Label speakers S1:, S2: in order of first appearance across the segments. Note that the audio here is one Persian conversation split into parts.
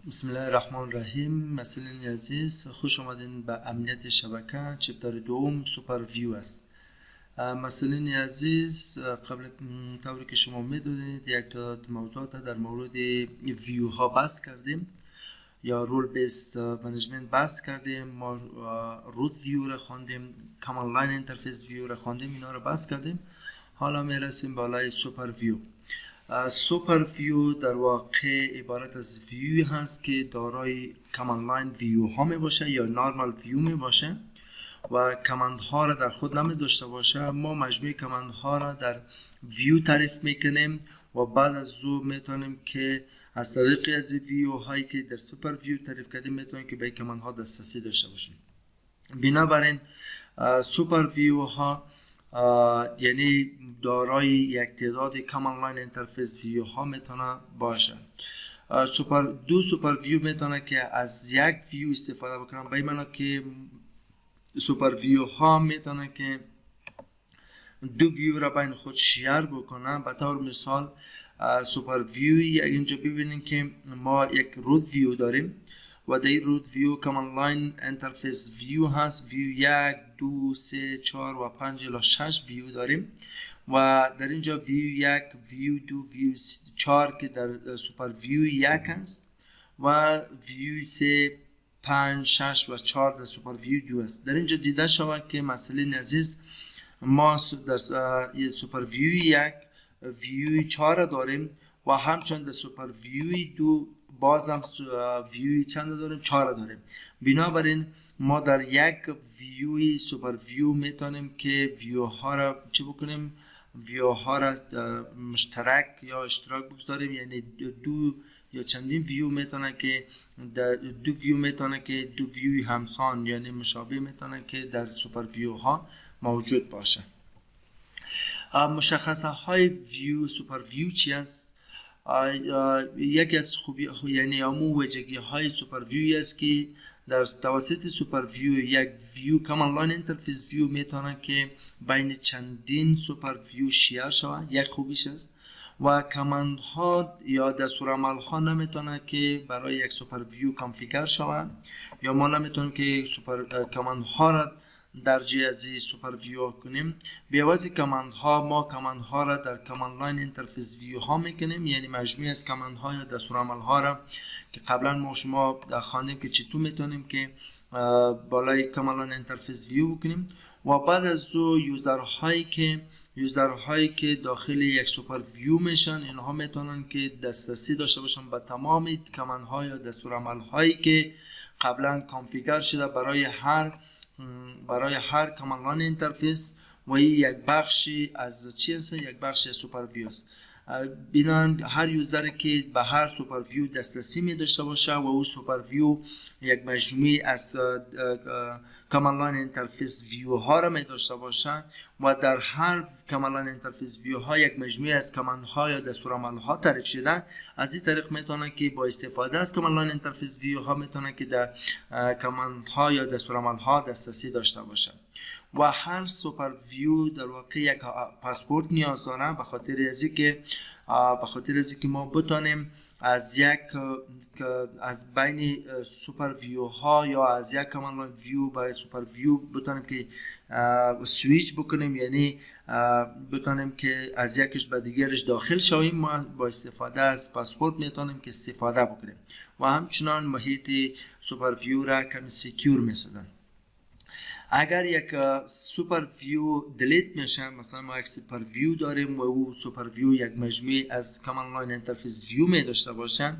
S1: بسم الله الرحمن الرحیم. مسئولین عزیز، خوش آمدین به امنیت شبکه. چپتر دوم سوپر ویو است. مسئولین عزیز، قبل طوری که شما میدونید یک تعداد موضوعات در مورد ویو ها بحث کردیم یا رول بیست منیجمنت بحث کردیم. ما روت ویو را خواندیم، کامند لاین اینترفیس ویو را خواندیم، اینا را بحث کردیم. حالا میرسیم بالای سوپر ویو. سوپر ویو در واقع عبارت از ویو هست که دارای کامند لاین ویو ها می باشه یا نارمال ویو می باشه و کامند ها را در خود نمی داشته باشه. ما مجموعه کامند ها را در ویو تعریف میکنیم و بعد از او میتونیم که از طریق از ویو هایی که در سوپر ویو تعریف کردیم میتونیم که به کامند ها دسترسی داشته باشیم. بنابراین سوپر ویو ها یعنی دارای یک تعداد کامند لاین اینترفیس ویو ها میتونه باشه. دو سوپر ویو میتونه که از یک ویو استفاده بکنن، به این معنی که سوپر ویو ها میتونه که دو ویو را بین خود شیر بکنن. به طور مثال سوپر ویو اینجا ببینید که ما یک روت ویو داریم و در این روت ویو کامند لاین اینترفیس ویو هست. ویو 1 2 3 4 و 5 الی 6 ویو داریم و در اینجا ویو 1 ویو 2 ویو 4 که در سوپر ویو 1 است و ویو 3 5 6 و 4 در سوپر ویو 2 است. در اینجا دیده شود که مسئله عزیز، ما در سوپر ویو 1 ویو 4 داریم و همچنین در سوپر ویو 2 باز هم ویو چند داریم؟ 4 داریم. بنابراین ما در یک ویو سوپر ویو میتونیم که ویو ها را چه بکنیم؟ ویو ها را مشترک یا اشتراک بگذاریم، یعنی دو یا چندین ویو میتونه که دو ویو همسان یعنی مشابه میتونه که در سوپر ویو ها موجود باشه. مشخصه های ویو سوپر ویو چی است؟ یکی از خوبی یعنی امو ویژگی های سوپر ویو است که در توسط سوپر ویو یک ویو کامند لاین اینترفیس ویو میتونه که بین چندین سوپر ویو شیر شود. یک خوبیش است. و کامند ها یا دستورالعمل ها نمیتونه که برای یک سوپر ویو کانفیگر شود یا ما نمیتونیم که کامند ها را درجه از سوپر ویو کنیم. به عوض کامند ها ما کامند ها را در کامند لاین اینترفیس ویو ها میکنیم، یعنی مجموعه از کامند ها یا دستورالعمل ها را که قبلا ما شما خواندیم که چطور میتونیم که بالای کامند لاین اینترفیس ویو بکنیم. و بعد از او یوزرهایی که داخل یک سوپر ویو میشن، اینها میتونن که دسترسی داشته باشن به تمام کامند ها یا دستورالعمل هایی که قبلا کانفیگر شده برای هر کامند لاین اینترفیس و یک بخشی از چی است؟ یک بخشی از سوپر ویو است. بنابراین هر یوزری که به هر سوپر ویو دسترسی می داشته باشه و او سوپر ویو یک مجموعه از کامند لاین اینترفیس ویو ها را می داشته باشه و در هر کامند لاین اینترفیس ویو ها یک مجموعه از کامند ها یا دستورالعمل ها تعریف شده، از این طریق میتونه که با استفاده از کامند لاین اینترفیس ویو ها میتونه که در کامند ها یا دستورالعمل ها دسترسی داشته باشه. و هر سوپر ویو در واقع یک پاسپورت نیاز داره، به خاطر از اینکه ما بتونیم از بین سوپر ویو ها یا از یک کامند لاین ویو به سوپر ویو بتونیم که سویچ بکنیم، یعنی بتونیم که از یکش به دیگرش داخل شویم. ما با استفاده از پاسپورت میتونیم که استفاده بکنیم و همچنان محیط سوپر ویو را کمی سکیور میسازن. اگر یک سوپر ویو دلیت میشه، مثلا ما یک سوپر ویو داریم و او سوپر ویو یک مجموعه از کامند لاین اینترفیس ویو می داشته باشه،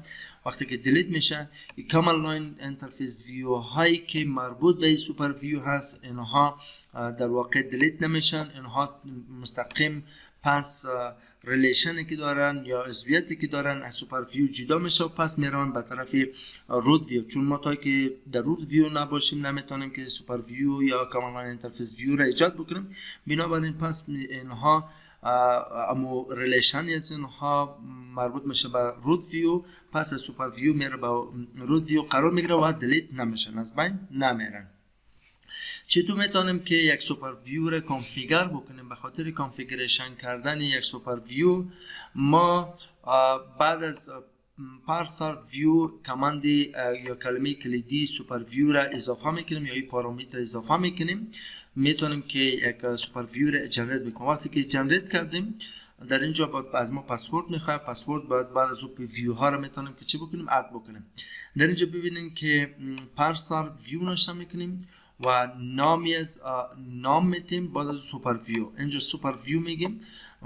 S1: وقتی که دلیت میشه این کامند لاین اینترفیس ویو هایی که مربوط به سوپر ویو هست اینها در واقع دلیت نمیشن. اینها مستقیم پس ریلیشنی که دارن یا عضویتی که دارن از سوپر ویو جدا میشه و پس میرن به طرف روت ویو. چون ما تا که در روت ویو نباشیم نمیتونیم که سوپر ویو یا کامند لاین اینترفیس ویو را ایجاد بکنیم. بنابراین پس اینها اما ریلیشن از اینها مربوط میشه به روت ویو، پس از سوپر ویو میره به روت ویو قرار میگیره و دلیت نمیشن، از بین نمیرن. چطور میتونیم که یک سوپر ویو را کانفیگر بکنیم؟ به خاطر کانفیگریشن کردن یک سوپر ویو ما بعد از پارسر ویو کماند یا کلمه کلیدی سوپر ویو را اضافه میکنیم یا این پارامتر اضافه میکنیم. میتونیم که یک سوپر ویو را جنریت بکنیم. وقتی که جنریت کردیم در اینجا باید از ما پسورد میخواد. پسورد باید بعد از اون ویو ها را میتونیم که چی بکنیم؟ اد بکنیم. در اینجا ببینیم که پارسر ویو نشته میکنیم و نامی از نام میتیم بعد از سوپر ویو. اینجا سوپر ویو میگیم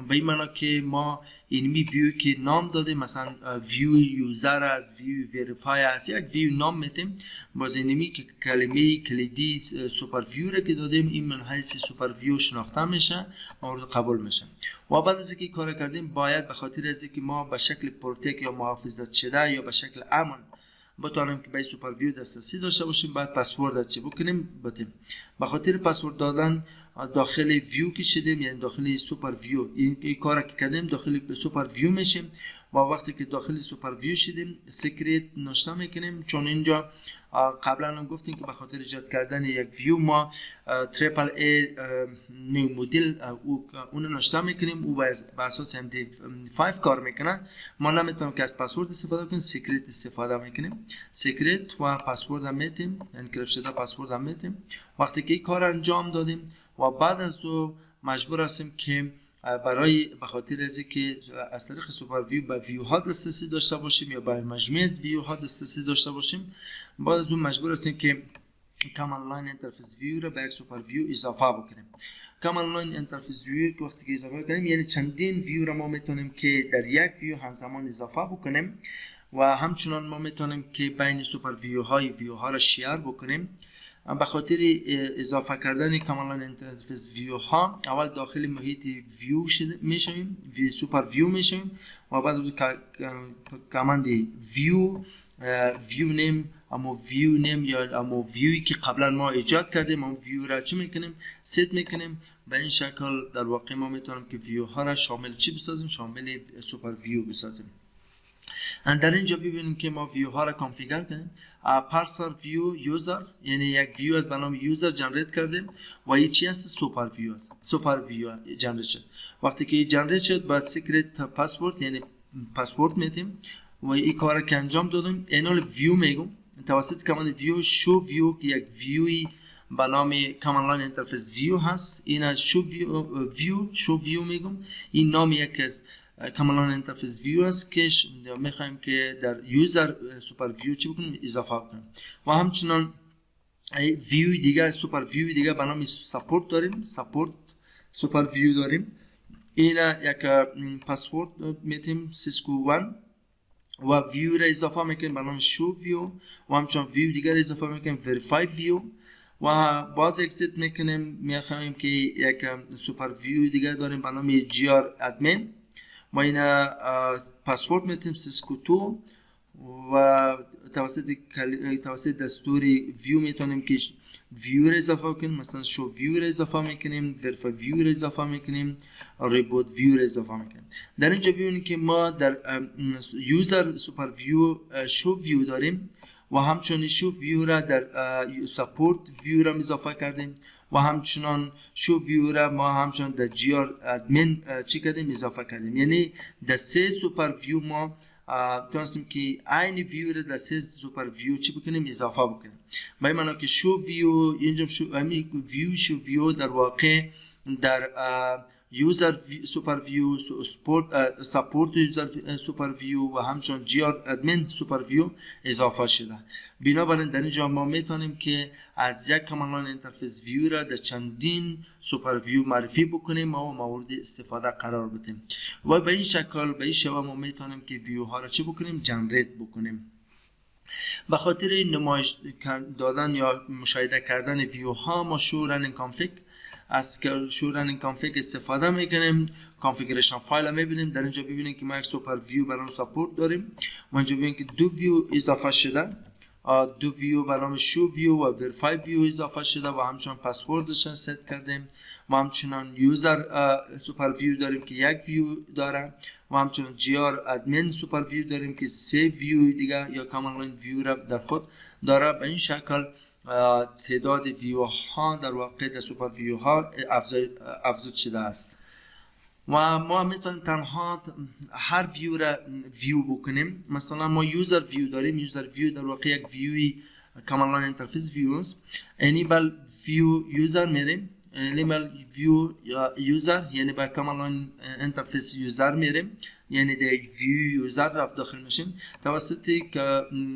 S1: به این معنی که ما اینمی ویو که نام دادیم، مثلا ویو یوزر از ویو وریفای است، یک ویو نام میتیم. باز اینمی که کلمه کلیدی سوپر ویو را که دادیم این من حیث سوپر ویو شناخته میشه، مورد قبول میشه. و بعد از اینکه کار کردیم باید به خاطر از اینکه ما به شکل پروتک یا محافظت شده یا به شکل امن بتونیم که به سوپر ویو دسترسی داشته باشیم، بعد پسورد چی بکنیم بدیم. به خاطر پسورد دادن داخل ویو که شدیم، یعنی داخل سوپر ویو این کار که کردیم داخل سوپر ویو میشیم. و وقتی که داخل سوپر ویو شدیم سیکرت نشته میکنیم، چون اینجا قبلا هم گفتیم که به خاطر ایجاد کردن یک ویو ما تریپل ای نیو مدل اون نشته میکنیم. او به اساس MD5 کار میکنه. ما نمیتونیم که از پسورد استفاده کنیم، سیکرت استفاده میکنیم. سیکرت و پسورد هم میتیم، انکریپت شده پسورد هم میتیم. وقتی که این کار انجام دادیم و بعد از او مجبور هستیم که برای به خاطر از اینکه از طریق سوپر ویو به ویو ها دسترسی داشته باشیم یا به مجموعه از ویو ها دسترسی داشته باشیم، بعد از اون مجبور هستیم که کامند لاین اینترفیس ویو را به یک سوپر ویو اضافه بکنیم. کامند لاین اینترفیس ویو که وقتی که اضافه کنیم یعنی چندین ویو را ما میتونیم که در یک ویو همزمان اضافه بکنیم و همچنان ما میتونیم که بین سوپر ویو ها را شیر بکنیم. به خاطر اضافه کردن کامند لاین اینترفیس ویو ها اول داخل محیط ویو میشیم، سوپر ویو میشیم و بعد کامند ویو نیم، اما ویو نیم یا اما ویوی که قبلا ما ایجاد کردیم اما ویو را چی میکنیم؟ ست میکنیم. به این شکل در واقع ما میتونیم که ویو ها را شامل چی بسازیم؟ شامل سوپر ویو بسازیم. در اینجا ببینیم که ما ویو ها را کانفیگر کردیم. پارسر ویو یوزر، یعنی یک ویو از به نام یوزر جنریت کردیم و این چی است؟ سوپر ویو است. سوپر ویو جنریت شد. وقتی که جنریت شد بعد سیکرت پسورد یعنی پسورد میتیم و این کار که انجام دادیم اینال ویو میگم توسط کامند ویو شو ویو که یک ویوی به نام کامند لاین اینترفیس ویو هست. این شو ویو میگم. این نام یک از کامند لاین اینترفیس ویو است که میخوایم که در یوزر سوپر ویو چی بکنیم؟ اضافه کنیم. و همچنان ویو دیگه سوپر ویو دیگه به نام سپورت داریم، سپورت سوپر ویو داریم. این یک پسورد میتیم سیسکو 1 و ویو را اضافه میکنیم به نام شو ویو و همچنان ویو دیگر را اضافه میکنیم وریفای ویو و باز اکسیت میکنیم. میخوایم که یک سوپر ویو دیگر داریم به نام جی آر ادمین و این پسورد میتیم سیسکو 2 و توسط دستور ویو میتونیم که ویو را اضافه کنیم، مثلا شو ویو را اضافه میکنیم، وریفای ویو را اضافه میکنیم، ریبوت ویو را اضافه میکنیم. در اینجا ببینید که ما در یوزر سوپر ویو شو ویو داریم و همچنین شو ویو را در سپورت ویو را اضافه کردیم و همچنان شو ویو را ما همچنان در جی آر ادمین چی کردیم؟ اضافه کردیم. یعنی در سه سوپر ویو ما تونستیم که این ویو را در سه سوپر ویو چی بکنیم؟ اضافه بکنیم. به این معنی که شو ویو اینجا شو ویو در واقع در یوزر سوپر ویو، سپورت یوزر سوپر ویو و همچنان جی آر ادمین سوپر ویو اضافه شده. بنابراین در اینجا ما میتونیم که از یک کامند لاین اینترفیس ویو را در چندین سوپر ویو معرفی بکنیم و مورد استفاده قرار بدیم و به این شکل به این شیوه ما میتونیم که ویو ها را چی بکنیم؟ جنریت بکنیم. به خاطر نمایش دادن یا مشاهده کردن ویو ها ما شو رنینگ کانفیگ از شو رنینگ کانفیگ استفاده میکنیم. کانفیگریشن فایل میبینیم. در اینجا ببینیم که ما یک سوپر ویو برای سپورت داریم و اینجا ببینیم که دو ویو اضافه شده، دو ویو به نام شو ویو و وریفای ویو اضافه شده و همچنان پسوردش ست کردیم و همچنان یوزر سوپر ویو داریم که یک ویو داره و همچنان جی آر ادمین سوپر ویو داریم که سه ویو دیگه یا کامند لاین ویو را در خود داره. به این شکل تعداد ویو ها در واقع در سوپر ویو ها افزایش شده است. و ما میتونیم تنها هر ویو را ویو بکنیم. مثلا ما یوزر ویو داریم. یوزر ویو در واقع یک ویوی کاماند لاین اینترفیس ویو است. انیبل ویو یوزر میریم، انیبل ویو یوزر یعنی با کاماند لاین اینترفیس یوزر میریم، یعنی در یک ویو یوزر رفت داخل میشیم. توسط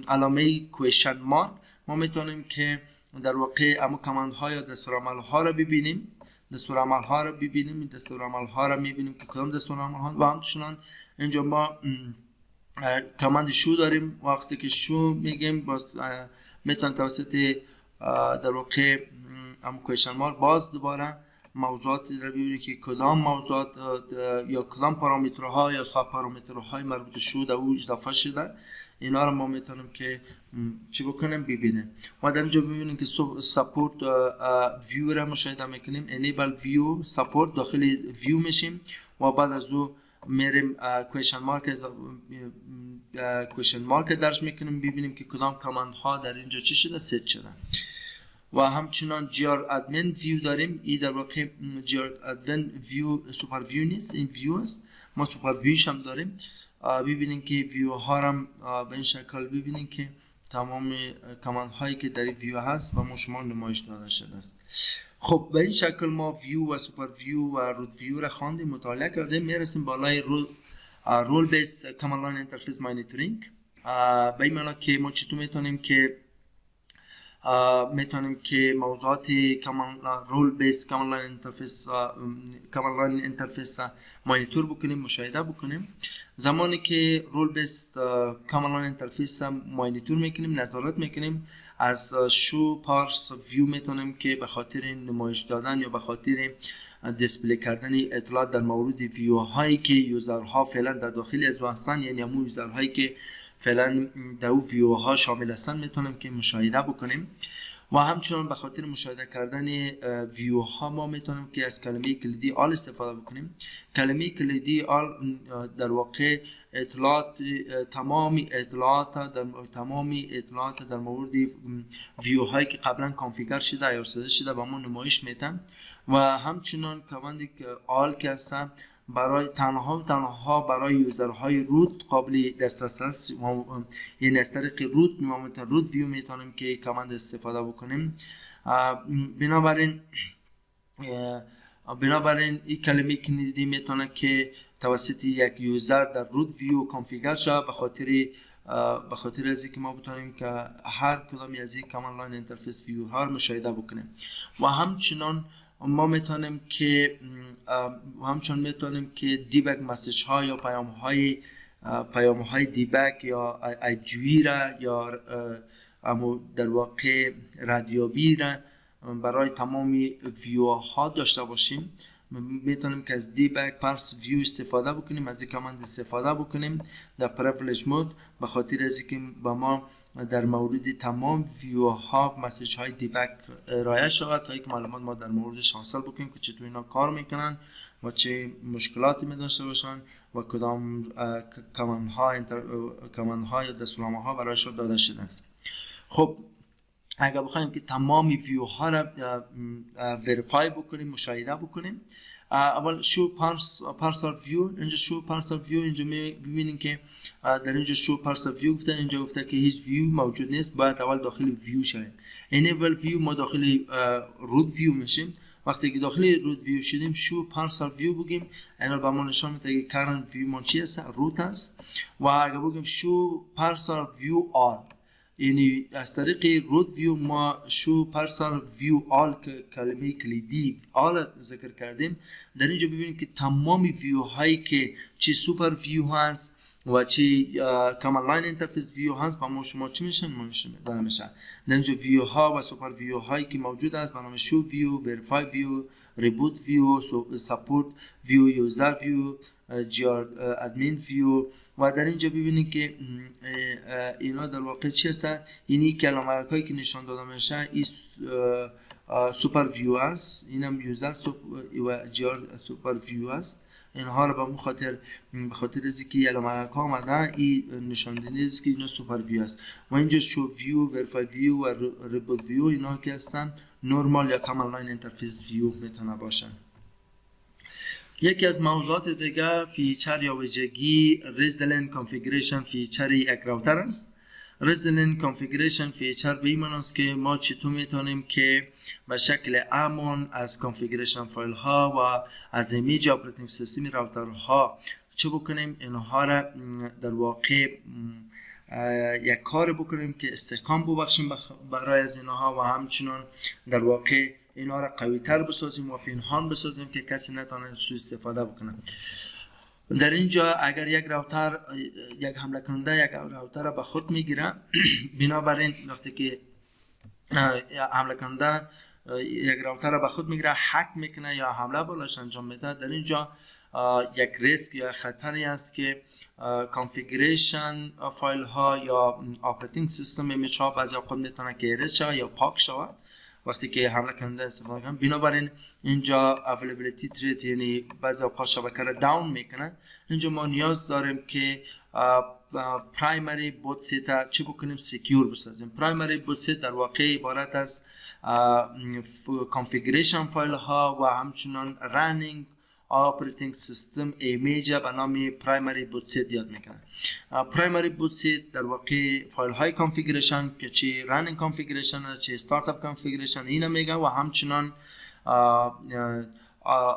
S1: علامه کوئسچن مارک ما میتونیم که در واقع اما کاماند ها یا دستورالعمل ها را ببینیم. دستورالعمل ها را ببینیم، دستورالعمل ها را میبینیم که کدام دستورالعمل ها و همچنان اینجا ما کاماند شو داریم. وقتی که شو میگیم باز میتونیم توسط در واقع اما کوئسچن مارک باز دوباره موضوعاتی را ببینیم که کدام موضوعات یا کدام پارامترها یا ساب پارامترهای مربوط شو در او اضافه شده، اینا رو ما میتونیم که چی بکنیم ببینیم. و در اینجا ببینیم که سپورت ویو را مشاهده میکنیم. انیبل ویو سپورت داخل ویو میشیم و بعد از او میریم کوئسچن مارک درج میکنیم، ببینیم که کدام کاماند ها در اینجا چی شده، ست شده. و همچنان جی آر ادمین ویو داریم. این در واقع جی آر ادمین ویو سوپر ویو نیست، این ویو است. ما سوپر ویوش هم داریم. ببینیم که ویو ها هم به این شکل ببینیم که تمام کاماند هایی که در ویو هست و ما شما نمایش داده شده است. خب به این شکل ما ویو و سوپر ویو و رود ویو را خواندیم، مطالعه کردیم. میرسیم بالای رول بیس کاماند لاین اینترفیس مانیتورینگ. به این معنی که ما چطور میتونیم که موضوعات رول بیس کاماند لاین اینترفیس مانیتور بکنیم، مشاهده بکنیم. زمانی که رول بیس کاماند لاین اینترفیس مانیتور میکنیم، نظارت میکنیم، از شو پارس ویو میتونیم که به خاطر نمایش دادن یا به خاطر دیسپلی کردن اطلاعات در مورد ویو هایی که یوزرها فعلا در داخل از هستند، یعنی همون یوزرهایی که فعلا در او ویو ها شامل هستن، میتونیم که مشاهده بکنیم. و همچنان به خاطر مشاهده کردن ویو ها ما میتونیم که از کلمه کلیدی آل استفاده بکنیم. کلمه کلیدی آل در واقع تمام اطلاعات در مورد ویو هایی که قبلا کانفیگر شده یا رسیده شده به ما نمایش میدن. و همچنان کماندی که آل که هستن برای تنها برای یوزرهای روت قابل دسترس است، یعنی از طریق روت ما روت ویو میتونیم که کاماند استفاده بکنیم. بنابراین این کلمه کلیدی میتونه که توسط یک یوزر در روت ویو کانفیگر شود به خاطر از اینکه ما بتونیم که هر کدام از این کاماند لاین اینترفیس ویو ها رو مشاهده بکنیم. و همچنان ما میتونیم که دیباگ مسیج ها یا پیام های دیباگ یا ایجوی را یا در واقع ردیابی را برای تمام ویو ها داشته باشیم. میتونیم که از دیباگ پارس ویو استفاده بکنیم، از این کاماند استفاده بکنیم در پریویلیج مود، به خاطر از اینکه با ما در مورد تمام ویو ها مسیج های دیباگ ارائه شود تا یک معلومات ما در موردش حاصل بکنیم که چطور اینا کار میکنن و چه مشکلاتی می داشته باشن و کدام کاماند ها یا دستورالعمل ها برایشان داده شده است. خب اگر بخوایم که تمام ویو ها را وریفای بکنیم، مشاهده بکنیم، اول شو پارسال ویو. اینجا شو پارسال ویو اینجا میبینیم که در اینجا شو پارسال ویو گفته، اینجا گفته که هیچ ویو موجود نیست، باید اول داخل ویو شویم. انیبل ویو ما داخل رود ویو میشیم. وقتی که داخل رود ویو شدیم شو پارسال ویو بگیم، اینا به ما نشان میده که کرنت ویو ما چی است، روت است. و اگر بگیم شو پارسال ویو آل، یعنی از طریق رود ویو ما شو پارسال ویو آل که کلمه کلیدی آل ذکر کردیم، در اینجا ببینیم که تمام ویو هایی که چی سوپر ویو هست و چی کاماند لاین اینترفیس ویو هست با ما شما چی میشن؟ در اینجا ویو ها و سوپر ویو هایی که موجود است به نام شو ویو، وریفای ویو، ریبوت ویو، سپورت ویو، یوزر ویو، جی آر ادمین ویو. و در اینجا ببینید که اینا در واقع چی هست؟ اینی کلمه هایی که نشان داده میشه این سوپر ویو است، اینم یوزر و جی آر سوپر ویو است. اینها رو به خاطر از اینکه کلمه ها آمده این نشان دهنده است که اینا سوپر ویو است. و اینجا شو ویو، وریفای ویو و ریبوت ویو اینا که هستن نورمال یا کاماند لاین اینترفیس ویو میتونه باشن. یکی از موضوعات دیگه فیچر یا ویژگی رزیلنت کانفیگریشن فیچر یک راوتر است. رزیلنت کانفیگریشن فیچر به این معنی است که ما چطور میتونیم که به شکل امن از کانفیگریشن فایل ها و از ایمیج اپراتینگ سیستم راوترها چه بکنیم، اینها را در واقع یک کار بکنیم که استحکام ببخشیم برای از اینها و همچنان در واقع اینها را قوی تر بسازیم و پنهان بسازیم که کسی نتونه سوء استفاده بکنه. در اینجا اگر یک راوتر یک حمله کننده یک راوتر را به خود میگیره، بنابراین وقتی که حمله کننده یک راوتر را به خود میگیره، هک میکنه یا حمله بالاش انجام میده، در اینجا یک ریسک یا خطری است که کانفیگریشن فایل ها یا اپراتینگ سیستم ایمیج ها بعضی اوقات میتونه که ایرز شود یا پاک شود وقتی که حمله کننده استفاده کنه. بنابراین اینجا اویلیبیلیتی تریت یعنی بعضی اوقات شبکه را داون میکنه. اینجا ما نیاز داریم که پرایمری بوت سیت چی بکنیم، سکیور بسازیم. پرایمری بوت سیت در واقع عبارت از کانفیگریشن فایل ها و همچنان رنینگ اپراتینگ سیستم ایمیج به نام پرایمری بوت سیت یاد میکنه. پرایمری بوت سیت در واقع فایل های کانفیگریشن که چی رنینگ کانفیگریشن است، چی استارت اپ کانفیگریشن اینا میگه و همچنان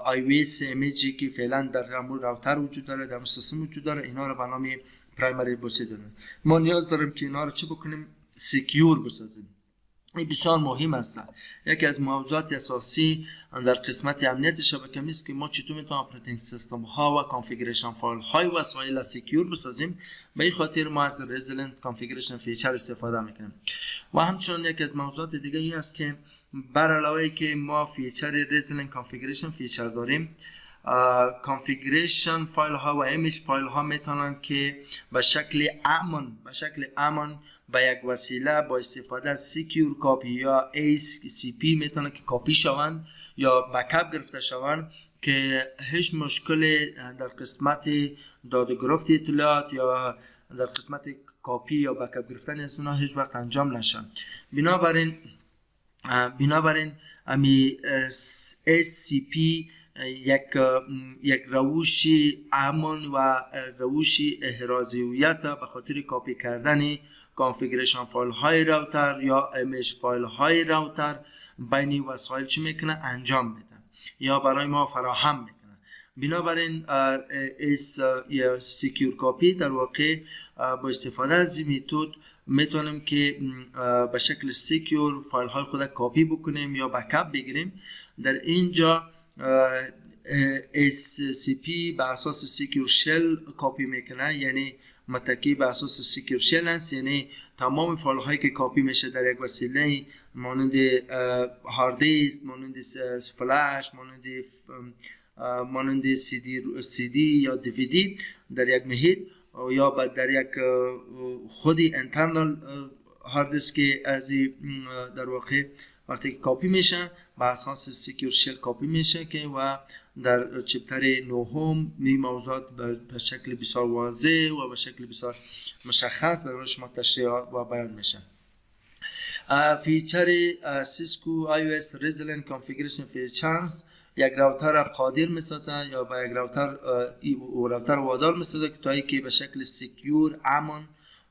S1: آیویس ایمیجی که فعلا در همون راوتر وجود داره، در سیستم وجود داره، اینا رو به نام پرایمری بوت سیت داریم. ما نیاز داریم که اینا رو چه بکنیم، سکیور بسازیم. این بسیار مهم است. یکی از موضوعات اساسی در قسمت امنیت شبکه است که ما چطور میتونیم اپراتینگ سیستم ها و کانفیگریشن فایل های وسایل سکیور بسازیم. به این خاطر ما از رزیلنت کانفیگریشن فیچر استفاده میکنیم. و همچنین یکی از موضوعات دیگه این است که بر علاوه ای که ما فیچر رزیلنت کانفیگریشن فیچر داریم، کانفیگریشن فایل ها و ایمیج فایل ها میتونن که به شکل امن با یک وسیله با استفاده از سکیور کاپی یا ACP میتونه که کاپی شوند یا بکاپ گرفته شوند که هیچ مشکل در قسمت دادگرفت اطلاعات یا در قسمت کاپی یا بکاپ گرفتن از اونها هیچ وقت انجام نشه. بنابراین امی SCP یک روش امن و روش احراز هویت به خاطر کاپی کردن کانفیگریشن فایل های راوتر یا ایمیج فایل های راوتر بین وسایل چی میکنه، انجام میده یا برای ما فراهم میکنه. بنابراین اس یا سکیور کاپی در واقع با استفاده از این متد میتونیم که به شکل سکیور فایل های خود کاپی بکنیم یا بکاپ بگیریم. در اینجا SCP به اساس سکیور شل کاپی میکنه، یعنی متکی به اساس سکیور شل است، یعنی تمام فایل هایی که کاپی میشه در یک وسیله مانند هارد دیسک، مانند فلش، مانند سی دی یا دیویدی در یک محیط یا در یک خودی انترنال هارد دیسک از در واقع وقتی که کاپی میشه به اساس سکیور شل کاپی میشه که و در چپتر نهم این موضوعات به شکل بسیار واضح و به شکل بسیار مشخص برای شما تشریح و بیان میشه. فیچر سیسکو iOS رزیلنت کانفیگریشن فیچرز یک راوتر قادر میسازه یا با یک راوتر وادار میسازه که تا که به شکل سکیور امن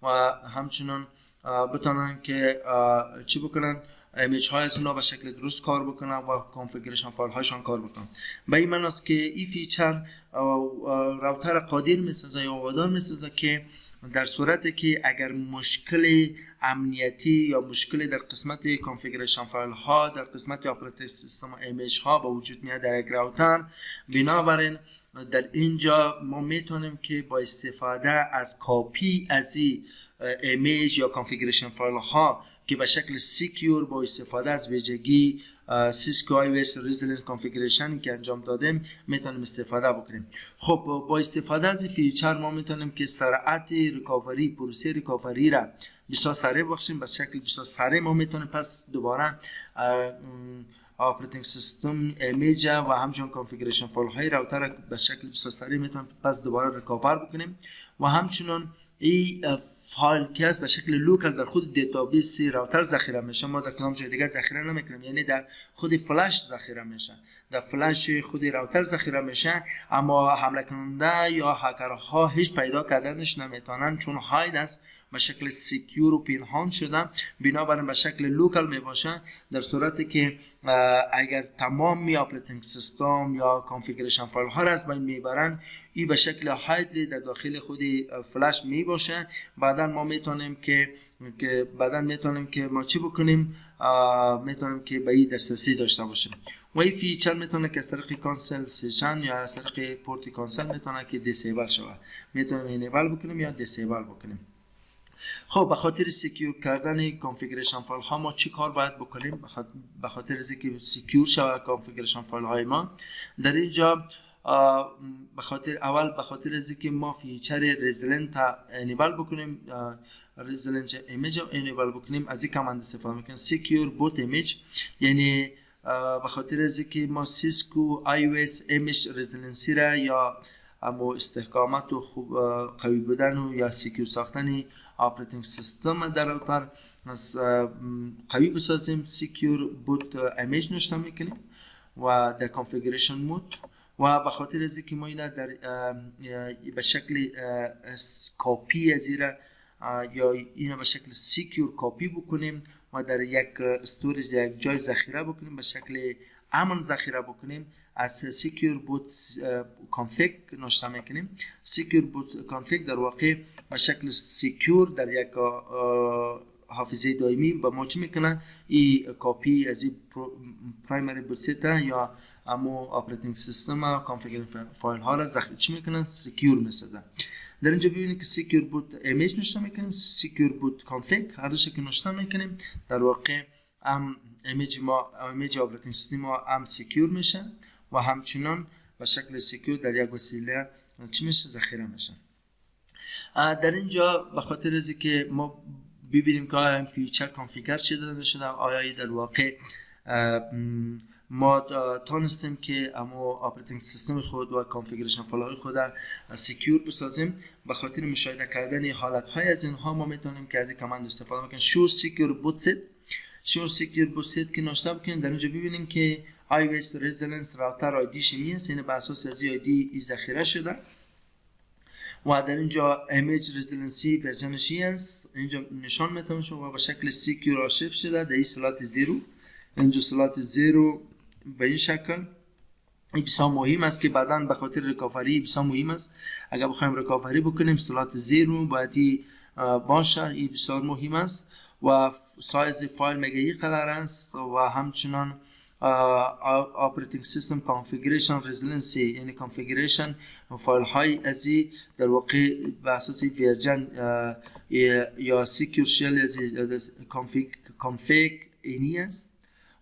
S1: و همچنان بتونن که چی بکنن، ایمیج های از اونا به شکل درست کار بکنن و کانفیگریشن فایل هایشان کار بکنن. به این معنی است که این فیچر راوتر قادر میسازه یا وادار میسازه که در صورتی که اگر مشکل امنیتی یا مشکل در قسمت کانفیگریشن فایل ها در قسمت اپراتینگ سیستم ایمیج ها به وجود میاد در یک راوتر، بنابراین در اینجا ما میتونیم که با استفاده از کاپی از ایمیج یا کانفیگریشن فایل ها که به شکل سکیور با استفاده از ویژگی سیسکو iOS رزیلنت کانفیگریشن که انجام دادیم میتونیم استفاده بکنیم. خب با استفاده از فیچر ما میتونیم که سرعت ریکاوری، پروسه ریکاوری را بسیار سریع بخشیم. به شکل بسیار سریع ما میتونیم پس دوباره اپراتینگ سیستم ایمیج و همچنین کانفیگریشن فایل های راوتر به شکل بسیار سریع میتونیم پس دوباره ریکاور بکنیم و همچنین این فایل که است به شکل لوکال در خود دیتابیس راوتر ذخیره میشه، ما در کدام جای دیگه ذخیره نمیکنیم، یعنی در خود فلش ذخیره میشه، در فلش خود راوتر ذخیره میشه، اما حمله کننده یا هکرها هیچ پیدا کردنش نمیتونن چون هاید است، به شکل سکیور و پنهان شده، بنابراین به شکل لوکال می باشه. در صورتی که اگر تمام اپراتینگ سیستم یا کانفیگریشن فایل ها را از بین میبرن، این به شکل هایدلی در داخل خود فلش می باشه. بعدا ما میتونیم که ما چی بکنیم، میتونیم که به این دسترسی داشته باشیم. و این فیچر میتونه که از طریق کانسل سیشن یا از طریق پورت کانسل میتونه که دیسیبل شود، میتونیم اینیبل بکنیم یا دیسیبل بکنیم. خب به خاطر سکیور کردن کانفیگریشن فایل ها ما چی کار باید بکنیم؟ به خاطر اینکه سکیور شود کانفیگریشن فایل های ما، در اینجا به خاطر اینکه ما فیچر رزیلنت انیبل بکنیم، رزیلنت ایمیج انیبل بکنیم، از این کامند استفاده میکنیم سکیور بوت ایمیج، یعنی به خاطر اینکه ما سیسکو آی او اس ایمیج رزیلنسی را یا اما استحکامات و خوب قوی بودن و یا سکیور ساختن اپراتینگ سیستم در راوتر قوی بسازیم، سکیور بوت ایمیج نوشته میکنیم و در کانفیگریشن مود، و به خاطر از اینکه ما اینا در به شکل کاپی از یا اینا به شکل سکیور کاپی بکنیم و در یک استوریج یک جای ذخیره بکنیم، به شکل امن ذخیره بکنیم، از سکیور بوت کانفیگ نوشته میکنیم. سکیور بوت کانفیگ در واقع به شکل سکیور در یک حافظه دائمی به ما چی میکنه، این کاپی از این پرایمری بوت یا امو اپراتینگ سیستم و کانفیگریشن فایل ها را چی میکنن، سکیور میسازن. در اینجا ببینید که سکیور بوت ایمیج نوشته میکنیم، سکیور بوت کانفیگ هر دوش که نوشته میکنیم، در واقع ایمیج اپراتینگ سیستم ما هم سکیور میشه و همچنان به شکل سکیور در یک وسیله چی میشه، ذخیره میشه. در اینجا به خاطر از اینکه ما ببینیم که آیا این فیچر کانفیگر شده، آیا در واقع ما تونستیم که اما اپراتینگ سیستم خود و کانفیگریشن فایل خود سکیور بسازیم. به خاطر مشاهده کردن حالت های از اینها ما میتونیم که از این کامند استفاده بکنیم، شو سکیور بوت ست که نوشته بکنیم. در اینجا ببینیم که آی او اس رزیلنس راوتر آیدیش نیست، یعنی بر اساس از آیدی ذخیره شده و در اینجا ایمیج رزیلنسی ورژنش است، اینجا نشان میتونم شما به شکل سکیور آرشیو شده در این سلات 0. اینجا سلات 0 به این شکل. این بسیار مهم است که بعدا به خاطر ریکاوری بسیار مهم است، اگر بخوایم ریکاوری بکنیم سلات 0 باید باشه، این بسیار مهم است. و سایز فایل میگه این قدر است و همچنان اپراتینگ سیستم کانفیگریشن رزیلنسی، یعنی کانفیگریشن فایل های ازی در واقع به اساس ورژن یا سکیور شل از کانفیگ اینی است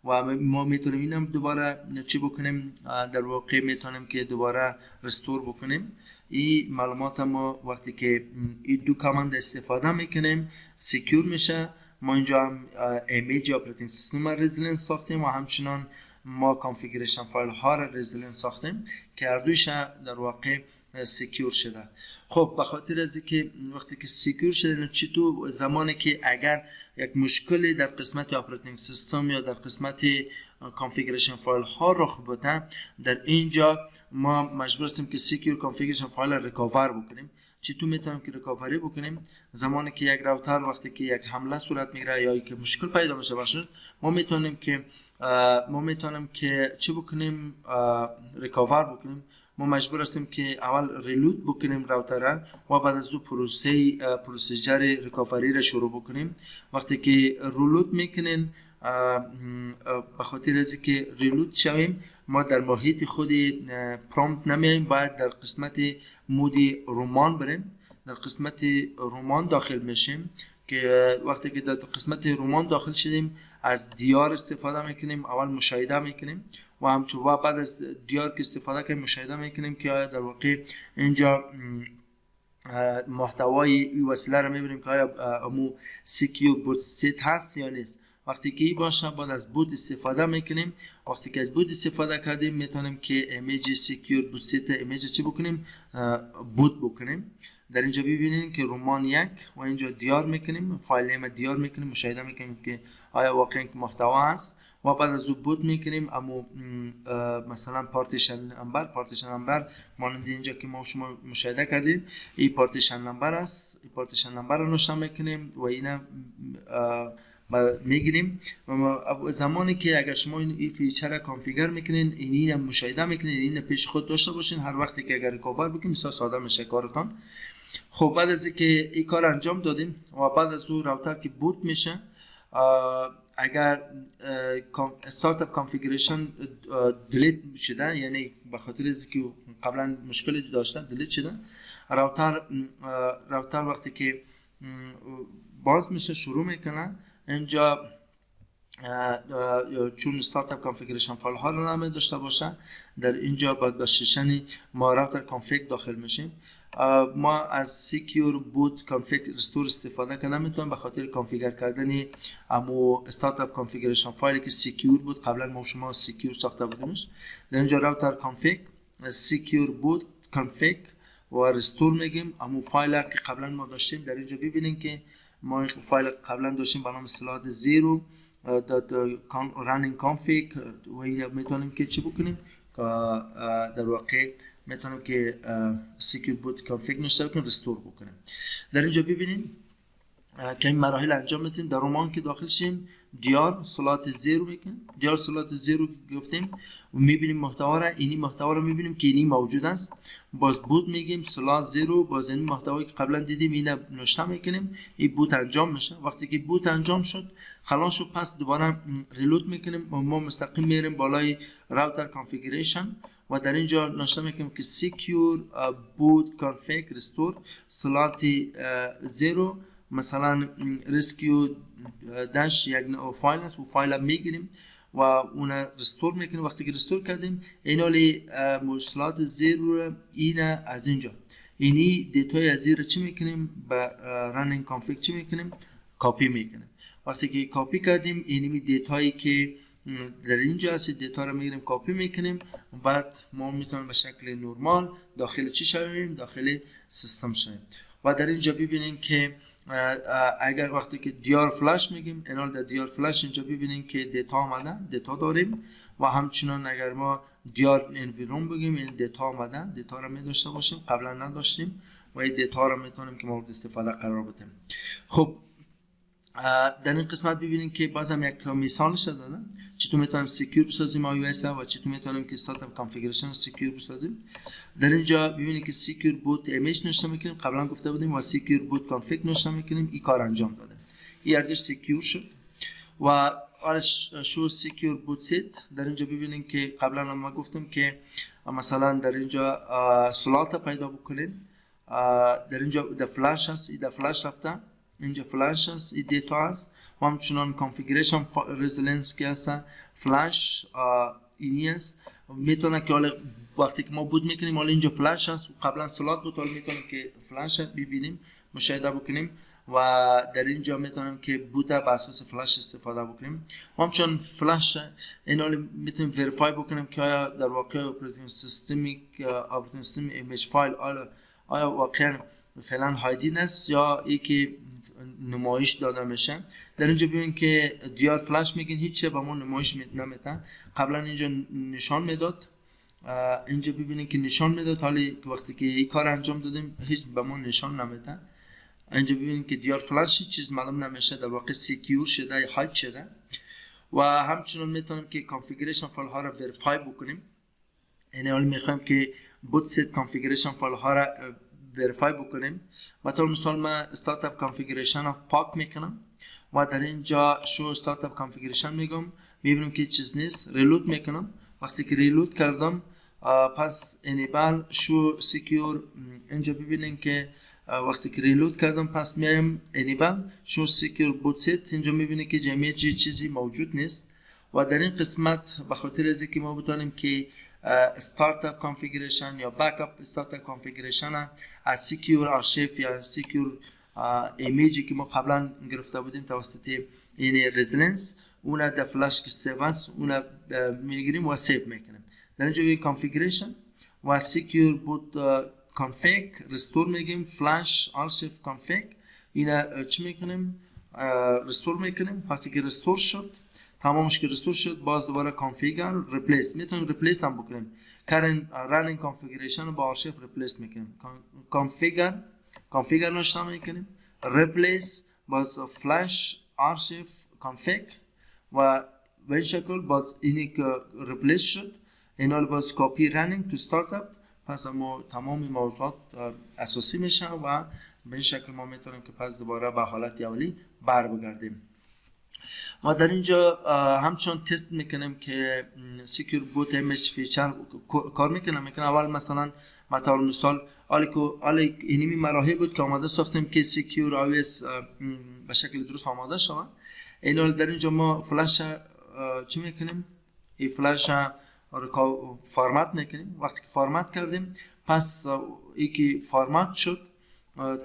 S1: و ما میتونیم اینم دوباره چی بکنیم، در واقع میتونیم که دوباره رستور بکنیم این معلومات ما. وقتی که این دو کامند استفاده میکنیم سکیور میشه. ما اینجا هم ایمیج اپراتینگ سیستم رزیلنس ساختیم و همچنان ما کانفیگریشن فایل ها را رزیلنس ساختیم که هر دویش در واقع سکیور شده. خب به خاطر از اینکه وقتی که سکیور شده، چطور زمانی که اگر یک مشکلی در قسمت اپراتینگ سیستم یا در قسمت کانفیگریشن فایل ها رخ بده، در اینجا ما مجبور هستیم که سکیور کانفیگریشن فایل را ریکاور بکنیم. چطور میتونیم که ریکاوری بکنیم؟ زمانی که یک راوتر وقتی که یک حمله صورت میگیره یا که مشکل پیدا میشه باشه، ما میتونیم که چی بکنیم، ریکاور بکنیم. ما مجبور هستیم که اول ریلود بکنیم راوتر و بعد از پروسیجر ریکاوری را شروع بکنیم. وقتی که ریلود میکنین، به خاطر از اینکه ریلود شویم ما در محیط خود پرامپت نمیاییم، باید در قسمت مود رمان بریم، در قسمت رمان داخل میشیم که وقتی که در قسمت رمان داخل شدیم از دیار استفاده میکنیم، اول مشاهده میکنیم و همچنین بعد از دیار که استفاده کنیم مشاهده میکنیم که آیا در واقع اینجا محتوای این وسیله رو میبینیم که آیا امو سکیور بوت ست هست یا نیست. وقتی که این باشه بعد از بوت استفاده میکنیم. وقتی که از بوت استفاده کردیم میتونیم که ایمیج سکیور بوت ست ایمیج چی بکنیم، بوت بکنیم. در اینجا ببینید که رومان یک و اینجا دیار میکنیم، فایل نیم دیار میکنیم، مشاهده میکنیم که آیا واقعا محتوا هست و بعد از او بوت میکنیم. اما مثلا پارتیشن نمبر مانند اینجا که ما شما مشاهده کردید این پارتیشن نمبر است. این پارتیشن نمبر رو نشان میکنیم و اینا میگیریم. زمانی که اگر شما این فیچر را کانفیگر میکنین اینی مشاهده میکنین، این پیش خود داشته باشین هر وقتی که اگر کاور بکنین بسیار ساده میشه کارتان. خب بعد از اینکه این کار انجام دادیم و بعد از اون راوتر که بوت میشه، اگر استارت اپ کانفیگریشن دیلیت شده، یعنی به خاطر اینکه قبلا مشکلی داشتن دیلیت شده، راوتر وقتی که باز میشه شروع میکنه اینجا چون استارت اپ کانفیگریشن فایل ها رو نمی داشته باشه، در اینجا باید با سشن ما راوتر کانفیگ داخل میشیم. ما از سیکیور بوت کانفیگ رستور استفاده کنه نمیتونم به خاطر کانفیگر کردن امو استارت اپ کانفیگریشن فایلی که سیکیور بود قبلا ما شما سیکیور ساخته بودیمش. در اینجا راوتر کانفیگ سیکیور بوت کانفیگ و رستور میگیم امو فایل که قبلا ما داشتیم. در اینجا ببینیم که ما فایل قبلا داشتیم به نام سلاد 0 running config و این میتونیم که چی بکنیم که در واقع میتونیم که سیکیور بوت کانفیگ نشته بکنیم رستور بکنیم. در اینجا ببینیم که این مراحل انجام میدیم. در رومان که داخل شیم دیار سلات 0 میکنیم، دیار سلات 0 گفتیم و میبینیم محتوا را، اینی محتوا رو میبینیم که اینی موجود است. باز بوت میگیم سلات 0، باز این محتوایی که قبلا دیدیم اینو نشته میکنیم، این بوت انجام میشه. وقتی که بوت انجام شد خلاص شد، پس دوباره ریلود میکنیم و ما مستقیم میریم بالای راوتر کانفیگریشن و در اینجا نشته میکنیم که سیکیور بوت کانفیگ رستور سلات 0 مثلا ریسکیو داش یک فایل است و فایل هم میگیریم و اون رستور میکنیم. وقتی که رستور کردیم اینالی موصلات 0 اینه از اینجا اینی دیتای از زیر چی میکنیم به رنینگ کانفیگ چی میکنیم کاپی میکنیم. وقتی که کاپی کردیم اینی دیتایی که در اینجا هست دیتا رو میگیریم کاپی میکنیم و بعد ما میتونیم به شکل نرمال داخل چی شویم داخل سیستم شویم. و در اینجا ببینیم که اگر وقتی که دیار فلش میگیم اینال در دیار فلش اینجا ببینیم که دیتا آمده، دیتا داریم و همچنان اگر ما دیار انویرون بگیم این دیتا آمده، دیتا رو می داشته باشیم قبلا نداشتیم و این دیتا رو میتونیم که مورد استفاده قرار بدیم. خب در این قسمت ببینیم که بازم یک مثالش داده چطور میتونیم سکیور بسازیم iOS و چطور میتونیم که استارت اپ کانفیگریشن سکیور بسازیم. در اینجا ببینید که سکیور بوت ایمیج نشته میکنیم، قبلا گفته بودیم و سکیور بوت کانفیگ نشته میکنیم. این کار انجام داده، این ارگش سکیور شد و شو سکیور بوت سیت. در اینجا ببینید که قبلا ما گفتم که مثلا در اینجا سلات پیدا بکنیم. در اینجا د فلش هست، این د فلش رفته اینجا فلش هست، این دیتا هست و همچنان کانفیگریشن رزیلنس که هست فلش اینی هست. میتونه که حالا وقتی که ما بود میکنیم حالا اینجا فلش هست و قبلا سلات بود، حالا میتونیم که فلش ببینیم مشاهده بکنیم و در اینجا میتونیم که بوت بر اساس فلش استفاده بکنیم. همچنان فلش اینا میتونیم وریفای بکنیم که آیا در واقع اپراتینگ سیستم ایمیج فایل آیا واقعا فعلا هایدین است یا ای که نمایش داده میشه. در اینجا ببینید که دیار فلش میگین هیچ چه به ما نمایش نمیده، قبلا اینجا نشان میداد، اینجا ببینید که نشان میداد، حالی وقتی که این کار انجام دادیم هیچ به ما نشان نمیده. اینجا ببینید که دیار فلش هیچ چیز معلوم نمیشه، در واقع سکیور شده یا هاید شده. و همچنان میتونیم که کانفیگریشن فایل ها را وریفای بکنیم. یعنی حالا میخوایم که بوت سیت کانفیگریشن فایل ها را وریفای بکنیم. مثلا مثال ما استارت اپ کانفیگریشن رو پاک میکنم و در اینجا شو استارت اپ کانفیگریشن میگم، میبینم که چیز نیست، ریلود میکنم. وقتی که ریلود کردم پس انیبل شو سکیور، اینجا ببینیم که وقتی که ریلود کردم پس میایم انیبل شو سکیور بوت سیت، اینجا میبینیم که جمعیت چیزی موجود نیست. و در این قسمت به خاطر از اینکه ما بتونیم که استارت اپ کانفیگریشن یا بک اپ استارت اپ کانفیگریشن از سکیور آرشیو یا سکیور ایمیجی که ما قبلا گرفته بودیم توسط این رزیلنس اون در فلش که سیو است اون میگیریم و سیو میکنیم. در اینجا کانفیگریشن و سکیور بوت کانفیگ رستور میگیم، فلش آرشیو کانفیگ. اینا چی میکنیم؟ رستور میکنیم. وقتی که رستور شد، تمامش که رستور شد، باز دوباره کانفیگر ریپلیس میتونیم ریپلیس هم بکنیم. کرن رنینگ کانفیگریشن رو با آرشیو ریپلیس میکنیم. کانفیگر نشتا میکنیم، ریپلیس باز فلش آرشیو کانفیگ و به این شکل باز اینی که ریپلیس شد، اینا رو باز کپی رنینگ تو ستارتاپ. پس ما تمام موضوعات اساسی میشه و به این شکل ما میتونیم که پس دوباره به حالت اولی بر بگردیم. ما در اینجا همچون تست میکنیم که سیکیور بوت ایمیج فیچر کار میکنه. اول مثلا مثال حالی اینمی مراحل بود که آماده ساختیم که سیکیور آیویس به شکل درست آماده شود. اینا در اینجا ما فلش چی میکنیم؟ این فلش رو فرمت میکنیم. وقتی که فرمت کردیم، پس ای که فرمت شد،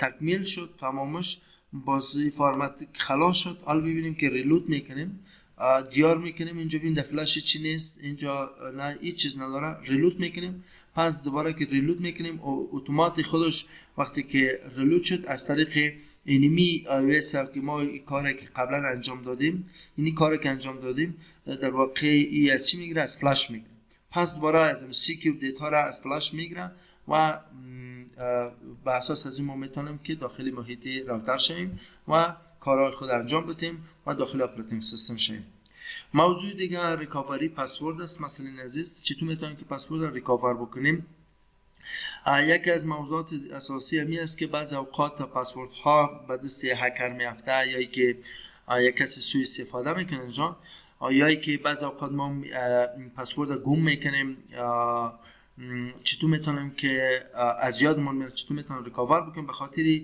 S1: تکمیل شد، تمامش بازی فرمت خلاص شد. حالا ببینیم که ریلود میکنیم، دیار میکنیم. اینجا ببین در فلش چی نیست، اینجا نه هیچ چیز نداره. ریلود میکنیم. پس دوباره که ریلود میکنیم، اتومات خودش وقتی که ریلود شد از طریق اینمی iOS که ما این کاری که قبلا انجام دادیم، اینی کاری که انجام دادیم در واقع ای از چی میگیره؟ از فلش میگیره. پس دوباره از سیکیور دیتا را از فلش میگیره و به اساس از این ما میتونیم که داخل محیط راوتر شیم و کارهای خود انجام بدیم و داخل اپراتینگ سیستم شیم. موضوع دیگه ریکاوری پسورد است. مثلا عزیز چطور میتونیم که پسورد را ریکاور بکنیم؟ یکی از موضوعات اساسی همی است که بعضی اوقات پسورد ها به دست هکر میافته، یا که یک کسی سوء استفاده میکنه اینجا، یا که بعضی اوقات ما پسورد گم میکنیم. چطور میتونیم که از یادمون میره، چطور میتونیم ریکاور بکنیم؟ به خاطر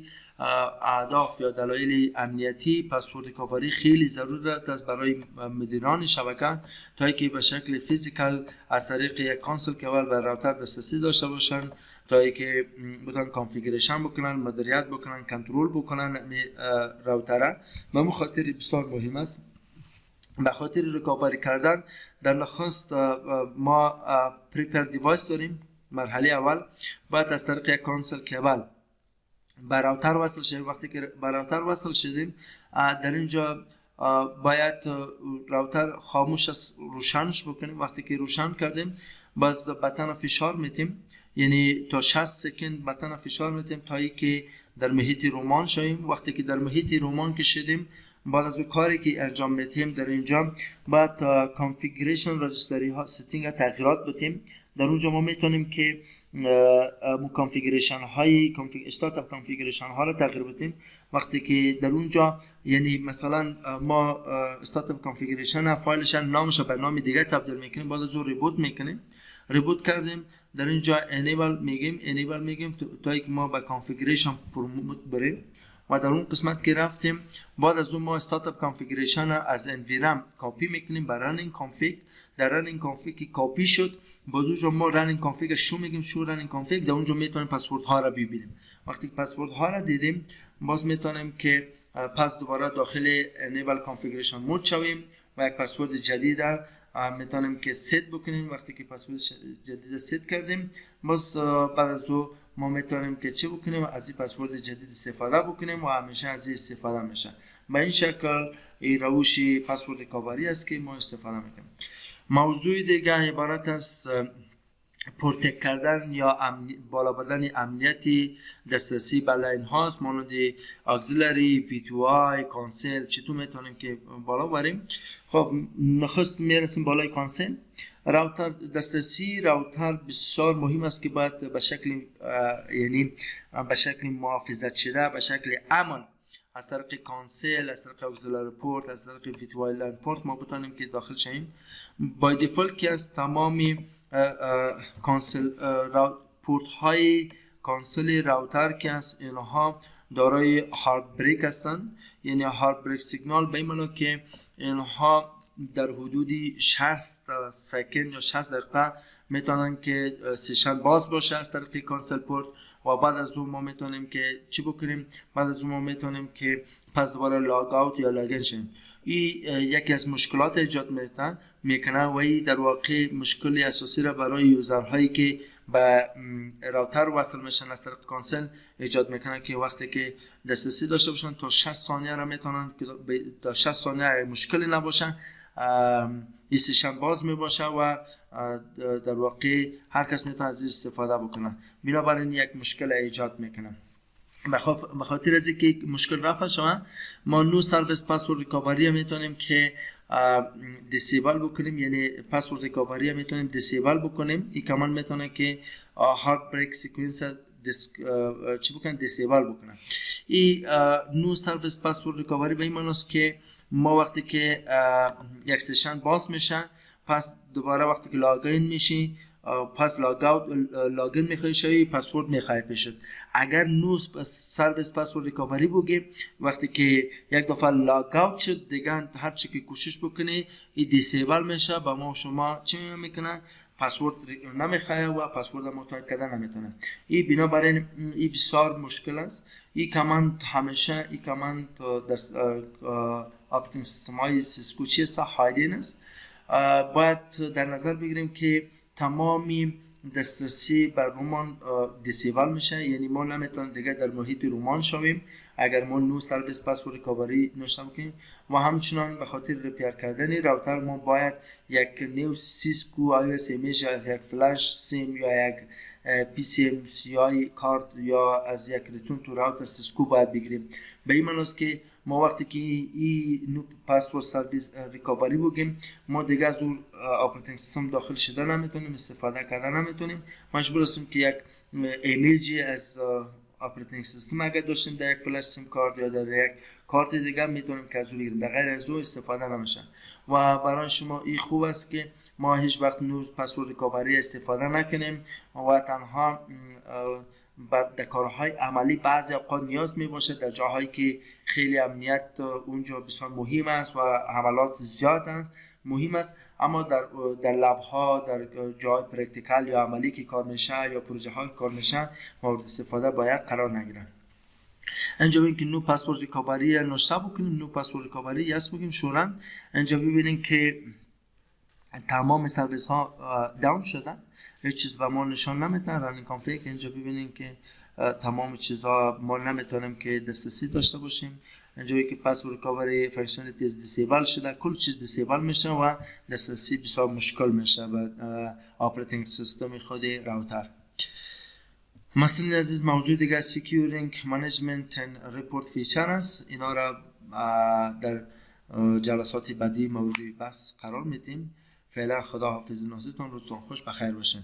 S1: اهداف یا دلایل امنیتی پسورد ریکاوری خیلی ضرورت است برای مدیران شبکه، تا اینکه به شکل فیزیکال از طریق یک کانسل که اول به راوتر دسترسی داشته باشن، تا اینکه بتونن کانفیگریشن بکنن، مدیریت بکنن، کنترل بکنن راوتر. به خاطر بسیار مهم است. به خاطر ریکاوری کردن در نخست ما پریپر دیوایس داریم. مرحله اول باید از طریق یک کانسل کیبل به راوتر وصل شدیم. وقتی که به راوتر وصل شدیم، در اینجا باید راوتر خاموش است، روشنش بکنیم. وقتی که روشن کردیم، باز بتن فشار میتیم، یعنی تا 60 سکند بتن فشار میتیم تا اینکه در محیط رومان شویم. وقتی که در محیط رومان که شدیم، بعد از اون کاری که انجام میتیم در اینجا باید کانفیگریشن رجستری ها ستینگ تغییرات بدیم. در اونجا ما میتونیم که کانفیگریشن های استارت کانفیگریشن ها رو تغییر بدیم. وقتی که در اونجا یعنی مثلا ما استارت کانفیگریشن فایلش نامش رو به نام دیگه تبدیل میکنیم، بعد از اون ریبوت میکنیم. ریبوت کردیم، در اینجا انیبل میگیم تا اینکه ما به کانفیگریشن پروموت بریم و در اون قسمت که رفتیم، بعد از اون ما استارت کانفیگریشن از انویرم کپی میکنیم به رنینگ کانفیگ. در رنینگ کانفیگ که کپی شد، بعد اونجا ما رنینگ کانفیگ شو میگیم، شو رنینگ کانفیگ. در اونجا میتونیم پسورد ها را ببینیم. وقتی که پسورد ها را دیدیم، باز میتونیم که پس دوباره داخل انیبل کانفیگریشن مود شویم و یک پسورد جدید میتونیم که ست بکنیم. وقتی که پسورد جدید ست کردیم، باز بعد از اون ما میتونیم که چی بکنیم؟ از این پسورد جدید استفاده بکنیم و همیشه از این استفاده میشه. به این شکل این روش پسورد ریکاوری است که ما استفاده میکنیم. موضوع دیگه عبارت از پروتکت کردن یا بالا بردن امنیتی دسترسی به لاین هاست، مانند اگزیلری، وی تو آی، کانسل. چطور میتونیم که بالا بریم؟ خب نخست میرسیم بالای کانسل. راوتر دسترسی راوتر بسیار مهم است که باید به شکل یعنی به شکل محافظت شده، به شکل امن از طریق کانسل، از طریق اگزیلری پورت، از طریق وی تو آی لاین پورت ما بتونیم که داخل شیم. بای دیفالت که از تمامی کانسل پورت های کانسل راوتر که است، اینها دارای هارد بریک هستند. یعنی هارد بریک سیگنال به این معنی که اینها در حدود 60 سکند یا 60 دقیقه میتونن که سیشن باز باشه از طریق کانسل پورت و بعد از اون ما میتونیم که چی بکنیم؟ بعد از اون ما میتونیم که پس دوباره لاگ اوت یا لاگ این شیم. این یکی از مشکلات ایجاد میکنه و این در واقع مشکلی اساسی را برای یوزرهایی که به راوتر وصل میشن از طریق کانسل ایجاد میکنن که وقتی که دسترسی داشته باشن تا 60 ثانیه را میتونن که تا 60 ثانیه مشکلی نباشه این سیشن باز میباشه و در واقع هر کس میتونه از این استفاده بکنه. بنابراین یک مشکل ایجاد میکنه. به خاطر از اینکه مشکل رفع شود ما نو سرویس پسورد ریکاوری میتونیم که دیسیبل بکنیم، یعنی پسورد ریکاوری میتونیم دیسیبل بکنیم. این کمان میتونه که هارد بریک سیکوینس چی بکنه دیسیبل بکنه. این نو سرویس پسورد ریکاوری به این معنی است که ما وقتی که یک سیشن باز میشه پس دوباره وقتی که لاگین میشی پس لاگین میخوای شوی پسورد میخوای پیشت. اگر نو سرویس پسورد ریکاوری بگیم وقتی که یک دفعه لاگ اوت شد دیگه هر چی که کوشش بکنی این دیسیبل میشه. با ما شما چی میکنه پسورد نمیخواه و پسورد متعهد کردن نمیتونه. این بنابراین این بسیار مشکل است. این کامند همیشه این کامند در اپراتینگ سیستم های سیسکو چی است هایدین است. باید در نظر بگیریم که تمامی دسترسی بر رومان دیسیبل میشه، یعنی ما نمیتونیم دیگه در محیط رومان شویم اگر ما نو سرویس پسورد ریکاوری نوشته بکنیم. و همچنان به خاطر ریپیر کردن راوتر ما باید یک نیو سیسکو iOS ایمیج یا یک فلش سیم یا یک پی سی ام سی آی کارت یا از یک ریتون تو راوتر سیسکو باید بگیریم. به این معنی است که ما وقتی که این نو پسورد سرویس ریکاوری بگیم ما دیگه از اون اپراتینگ سیستم داخل شده نمیتونیم، استفاده کردن نمیتونیم. مجبور هستیم که یک ایمیجی از اپراتینگ سیستم اگر داشتیم در یک فلش سیم کارت یا در یک کارت دیگه میتونیم که از اون بگیریم. در غیر از اون استفاده نمیشه. و برای شما این خوب است که ما هیچ وقت نو پسورد ریکاوری استفاده نکنیم و تنها در کارهای عملی بعضی اوقات نیاز می باشه در جاهایی که خیلی امنیت اونجا بسیار مهم است و حملات زیاد است مهم است، اما در لب ها در جای پرکتیکال یا عملی که کار میشه یا پروژه های کار میشه مورد استفاده باید قرار نگیرن. اینجا ببینید که نو پسورد ریکاوری نوشته بکنیم، نو پسورد ریکاوری یس بگیم شورن. اینجا ببینید که تمام سرویس ها داون شدن، هیچ چیز به ما نشان نمیده. رانینگ کانفیگ اینجا ببینید که تمام چیزها ما نمیتونیم که دسترسی داشته باشیم. اینجایی که پسورد ریکاوری فانکشنالیتی دیسیبل شده، کل چیز دیسیبل میشه و دسترسی بسیار مشکل میشه به اپراتینگ سیستم خود راوتر. مثلا عزیز موضوع دیگه سکیورینگ منیجمنت اند ریپورت فیچر است. اینا را در جلسات بعدی مورد بحث قرار میدیم. فعلا خدا حافظ نازتون، روزتون خوش، بخیر باشین.